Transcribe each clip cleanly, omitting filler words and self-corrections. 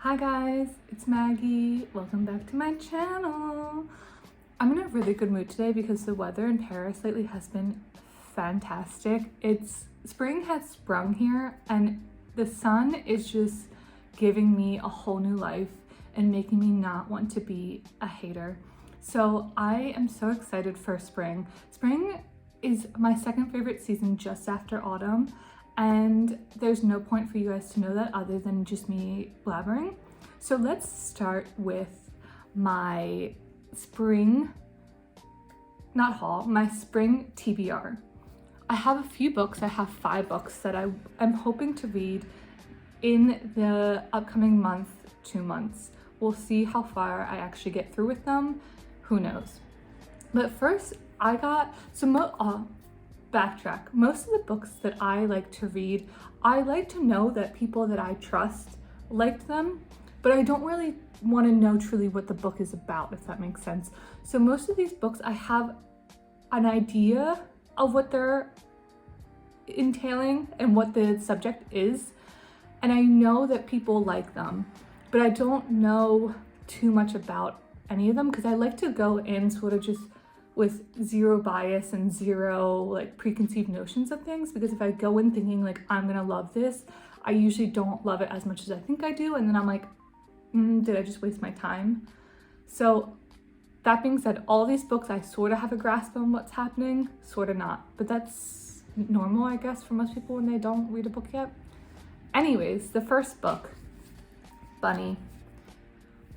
Hi guys, it's Maggie. Welcome back to my channel. I'm in a really good mood today because the weather in Paris lately has been fantastic. Spring has sprung here and the sun is just giving me a whole new life and making me not want to be a hater. So I am so excited for spring. Spring is my second favorite season just after autumn. And there's no point for you guys to know that other than just me blabbering. So let's start with my spring TBR. I have a few books. I have 5 books that I'm hoping to read in the upcoming month, 2 months. We'll see how far I actually get through with them. Who knows? But first, backtrack. Most of the books that I like to read, I like to know that people that I trust liked them, but I don't really want to know truly what the book is about, if that makes sense. So most of these books, I have an idea of what they're entailing and what the subject is, and I know that people like them, but I don't know too much about any of them because I like to go in sort of just with zero bias and zero like preconceived notions of things, because if I go in thinking like I'm gonna love this, I usually don't love it as much as I think I do, and then I'm like, did I just waste my time? So that being said, all these books I sort of have a grasp on what's happening, sort of not, but that's normal I guess for most people when they don't read a book yet. Anyways, the first book, Bunny.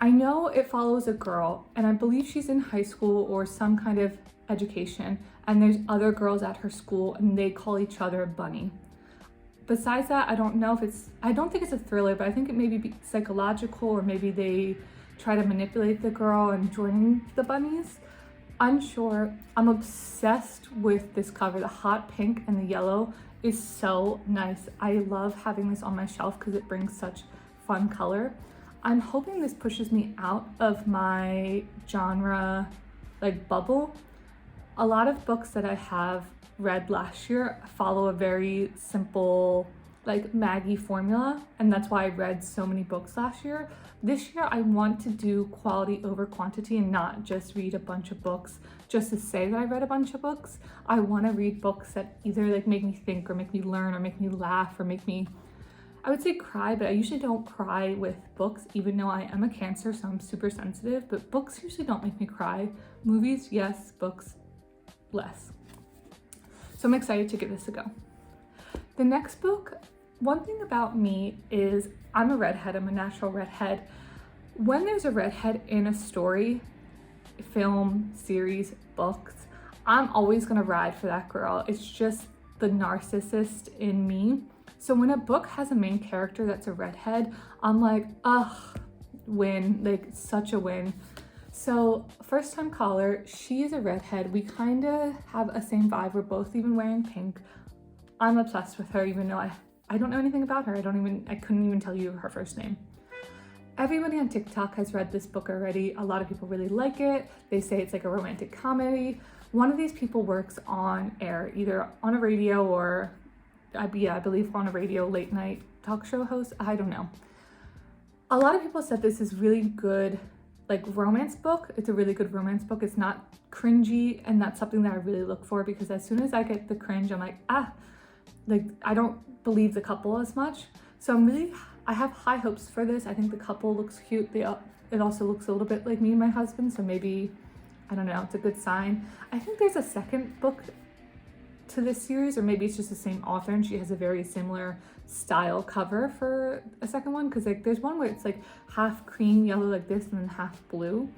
I know it follows a girl, and I believe she's in high school or some kind of education, and there's other girls at her school and they call each other Bunny. Besides that, I don't think it's a thriller, but I think it may be psychological, or maybe they try to manipulate the girl and join the bunnies. Unsure. I'm obsessed with this cover. The hot pink and the yellow is so nice. I love having this on my shelf because it brings such fun color. I'm hoping this pushes me out of my genre bubble. A lot of books that I have read last year follow a very simple Maggie formula, and that's why I read so many books last year. This year I want to do quality over quantity and not just read a bunch of books just to say that I read a bunch of books. I want to read books that either make me think or make me learn or make me laugh or make me, I would say cry, but I usually don't cry with books, even though I am a Cancer, so I'm super sensitive, but books usually don't make me cry. Movies, yes, books, less. So I'm excited to give this a go. The next book, one thing about me is I'm a redhead, I'm a natural redhead. When there's a redhead in a story, film, series, books, I'm always gonna ride for that girl. It's just the narcissist in me. So when a book has a main character that's a redhead, I'm like, ugh, win, such a win. So first time caller, she is a redhead. We kind of have a same vibe. We're both even wearing pink. I'm obsessed with her, even though I don't know anything about her. I couldn't even tell you her first name. Everybody on TikTok has read this book already. A lot of people really like it. They say it's like a romantic comedy. One of these people works on air, either on a radio or I believe on a radio late night talk show host. I don't know. A lot of people said this is really good, romance book. It's a really good romance book. It's not cringy, and that's something that I really look for, because as soon as I get the cringe, I'm like, I don't believe the couple as much. So I have high hopes for this. I think the couple looks cute. It also looks a little bit like me and my husband, so maybe, I don't know, it's a good sign. I think there's a second book to this series, or maybe it's just the same author and she has a very similar style cover for a second one, because there's one where it's half cream yellow like this and then half blue.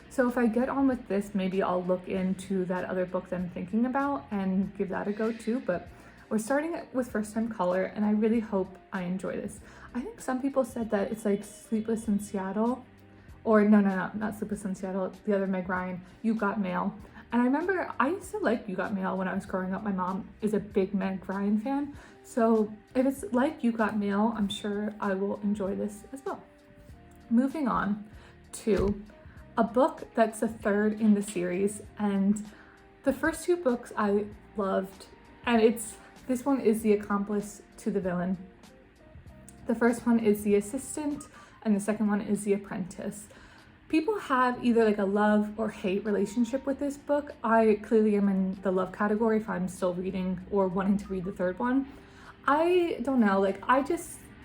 So if I get on with this, maybe I'll look into that other book that I'm thinking about and give that a go too. But we're starting it with first time caller, and I really hope I enjoy this. I think some people said that it's like Sleepless in Seattle, or no, not Sleepless in Seattle, the other Meg Ryan, You Got Mail. And I remember I used to like You Got Mail when I was growing up. My mom is a big Meg Ryan fan. So if it's like You Got Mail, I'm sure I will enjoy this as well. Moving on to a book that's the third in the series. And the first 2 books I loved. And this one is the accomplice to the villain. The first one is The Assistant, and the second one is The Apprentice. People have either like a love or hate relationship with this book. I clearly am in the love category if I'm still reading or wanting to read the third one. I don't know, like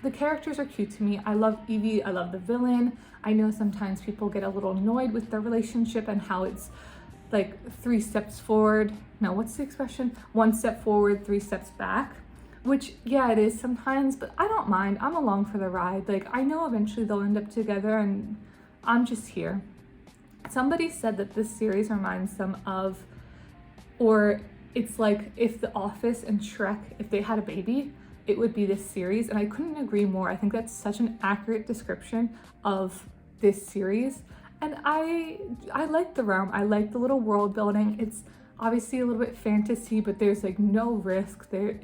the characters are cute to me. I love Evie, I love the villain. I know sometimes people get a little annoyed with their relationship and how it's like 3 steps forward. No, what's the expression? 1 step forward, 3 steps back. Which, yeah, it is sometimes, but I don't mind. I'm along for the ride. Like, I know eventually they'll end up together and I'm just here. Somebody said that this series reminds them of, or it's like if The Office and Shrek, if they had a baby, it would be this series. And I couldn't agree more. I think that's such an accurate description of this series. And I like the realm. I like the little world building. It's obviously a little bit fantasy, but there's like no risk there.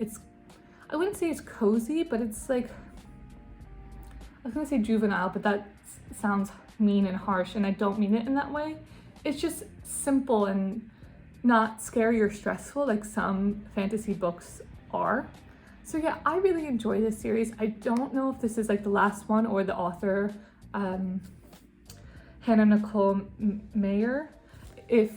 I wouldn't say it's cozy, but it's like, I was gonna say juvenile, but that sounds mean and harsh, and I don't mean it in that way. It's just simple and not scary or stressful like some fantasy books are. So yeah, I really enjoy this series. I don't know if this is like the last one or the author, Hannah Nicole Mayer, I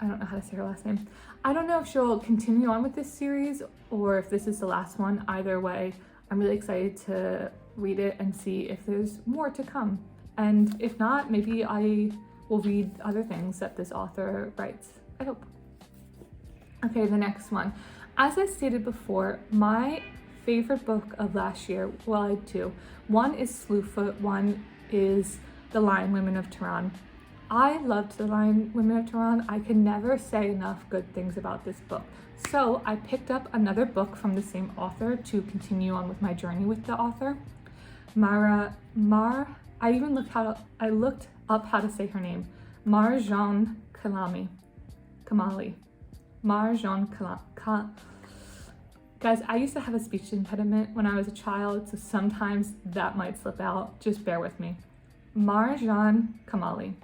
don't know how to say her last name. I don't know if she'll continue on with this series or if this is the last one. Either way, I'm really excited to read it and see if there's more to come. And if not, maybe I will read other things that this author writes. I hope. Okay, the next one. As I stated before, my favorite book of last year, well, I had 2. One is Slewfoot, one is The Lion Women of Tehran. I loved The Lion Women of Tehran. I can never say enough good things about this book. So I picked up another book from the same author to continue on with my journey with the author. I looked up how to say her name. Marjane Kamali. Guys, I used to have a speech impediment when I was a child, so sometimes that might slip out. Just bear with me. Marjane Kamali.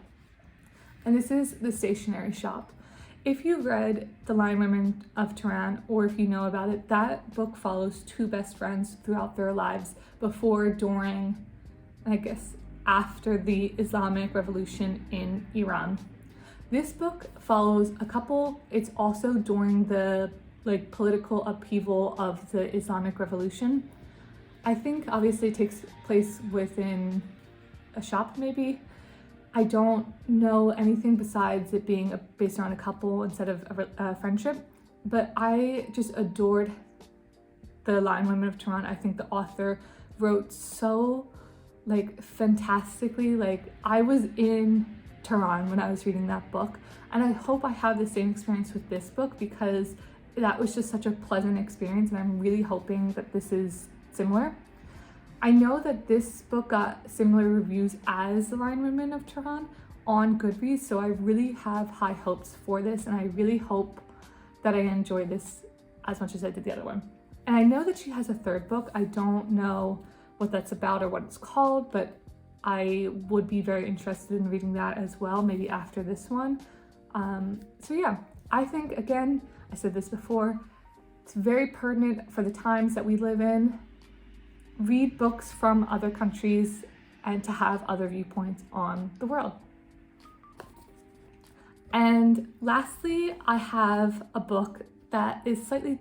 And this is the stationery shop. If you read The Lion Women of Tehran, or if you know about it, that book follows 2 best friends throughout their lives before, during, and I guess after the Islamic Revolution in Iran. This book follows a couple. It's also during the political upheaval of the Islamic Revolution. I think obviously it takes place within a shop maybe. I don't know anything besides it being based around a couple instead of a friendship, but I just adored The Lion Women of Tehran. I think the author wrote so fantastically. I was in Tehran when I was reading that book, and I hope I have the same experience with this book because that was just such a pleasant experience, and I'm really hoping that this is similar. I know that this book got similar reviews as The Lion Women of Tehran on Goodreads, so I really have high hopes for this, and I really hope that I enjoy this as much as I did the other one. And I know that she has a 3rd book. I don't know what that's about or what it's called, but I would be very interested in reading that as well, maybe after this one. So yeah, I think, again, I said this before, it's very pertinent for the times that we live in. Read books from other countries and to have other viewpoints on the world. And lastly, I have a book that is slightly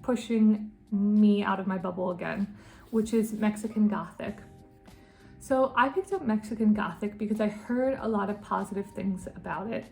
pushing me out of my bubble again, which is Mexican Gothic. So I picked up Mexican Gothic because I heard a lot of positive things about it.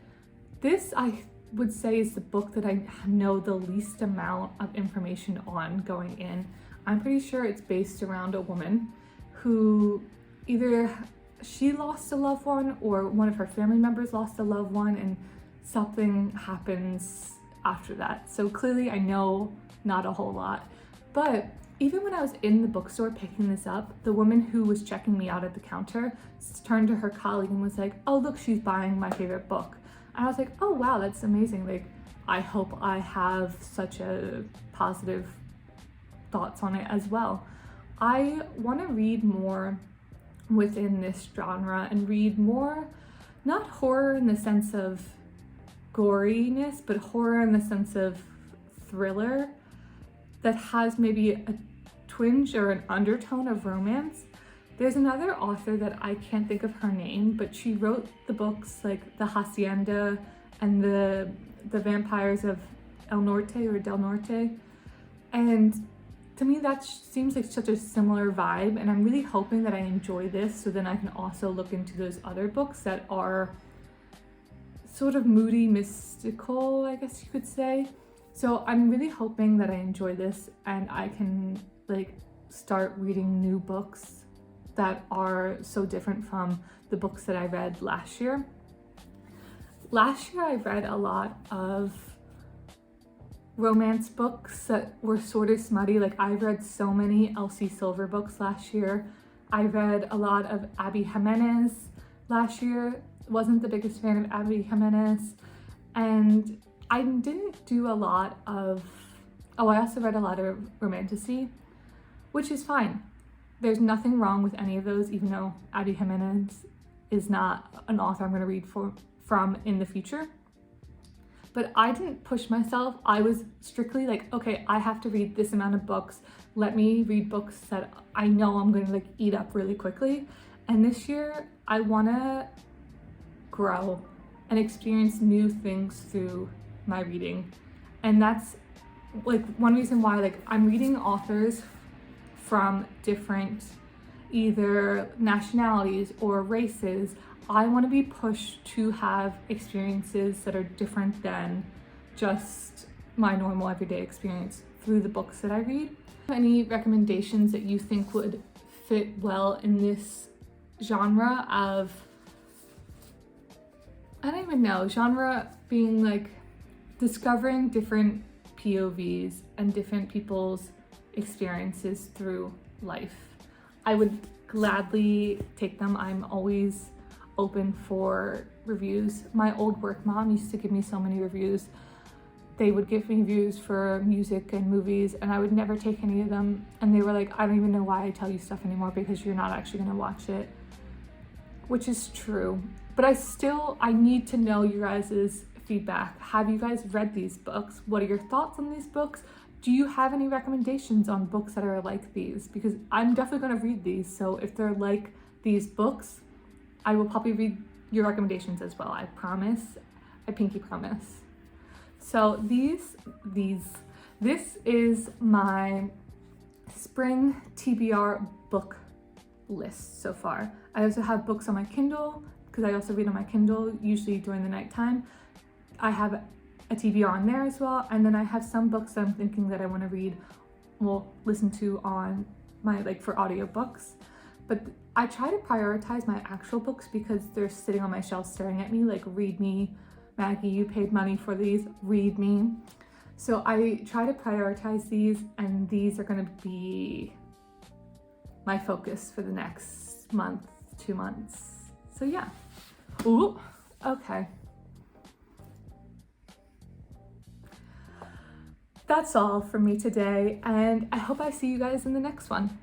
This, I would say, is the book that I know the least amount of information on going in. I'm pretty sure it's based around a woman who either she lost a loved one or one of her family members lost a loved one, and something happens after that. So clearly I know not a whole lot. But even when I was in the bookstore picking this up, the woman who was checking me out at the counter turned to her colleague and was like, "Oh, look, she's buying my favorite book." And I was like, "Oh, wow, that's amazing. I hope I have such a positive thoughts on it as well." I want to read more within this genre and read more, not horror in the sense of goriness, but horror in the sense of thriller that has maybe a twinge or an undertone of romance. There's another author that I can't think of her name, but she wrote the books like The Hacienda and the Vampires of El Norte or Del Norte. And to me, that seems like such a similar vibe, and I'm really hoping that I enjoy this so then I can also look into those other books that are sort of moody, mystical, I guess you could say. So I'm really hoping that I enjoy this and I can like start reading new books that are so different from the books that I read last year. Last year I read a lot of romance books that were sort of smutty. Like I read so many Elsie Silver books last year. I read a lot of Abby Jimenez last year. Wasn't the biggest fan of Abby Jimenez. And I didn't do a lot of, I also read a lot of romantasy, which is fine. There's nothing wrong with any of those, even though Abby Jimenez is not an author I'm going to read from in the future. But I didn't push myself. I was strictly like, okay, I have to read this amount of books. Let me read books that I know I'm going to like eat up really quickly. And this year I want to grow and experience new things through my reading. And that's like one reason why like I'm reading authors from different either nationalities or races. I want to be pushed to have experiences that are different than just my normal everyday experience through the books that I read. Any recommendations that you think would fit well in this genre of, I don't even know, genre being like discovering different POVs and different people's experiences through life? I would gladly take them. I'm always open for reviews. My old work mom used to give me so many reviews. They would give me reviews for music and movies and I would never take any of them. And they were like, I don't even know why I tell you stuff anymore because you're not actually gonna watch it. Which is true. But I need to know your guys' feedback. Have you guys read these books? What are your thoughts on these books? Do you have any recommendations on books that are like these? Because I'm definitely gonna read these. So if they're like these books, I will probably read your recommendations as well. I promise. I pinky promise. So this is my spring TBR book list so far. I also have books on my Kindle because I also read on my Kindle usually during the nighttime. I have a TBR on there as well, and then I have some books that I'm thinking that I want to read, listen to on my for audiobooks. But I try to prioritize my actual books because they're sitting on my shelf staring at me like, read me, Maggie, you paid money for these, read me. So I try to prioritize these, and these are going to be my focus for the next month, 2 months. So yeah. Ooh, okay. That's all for me today, and I hope I see you guys in the next one.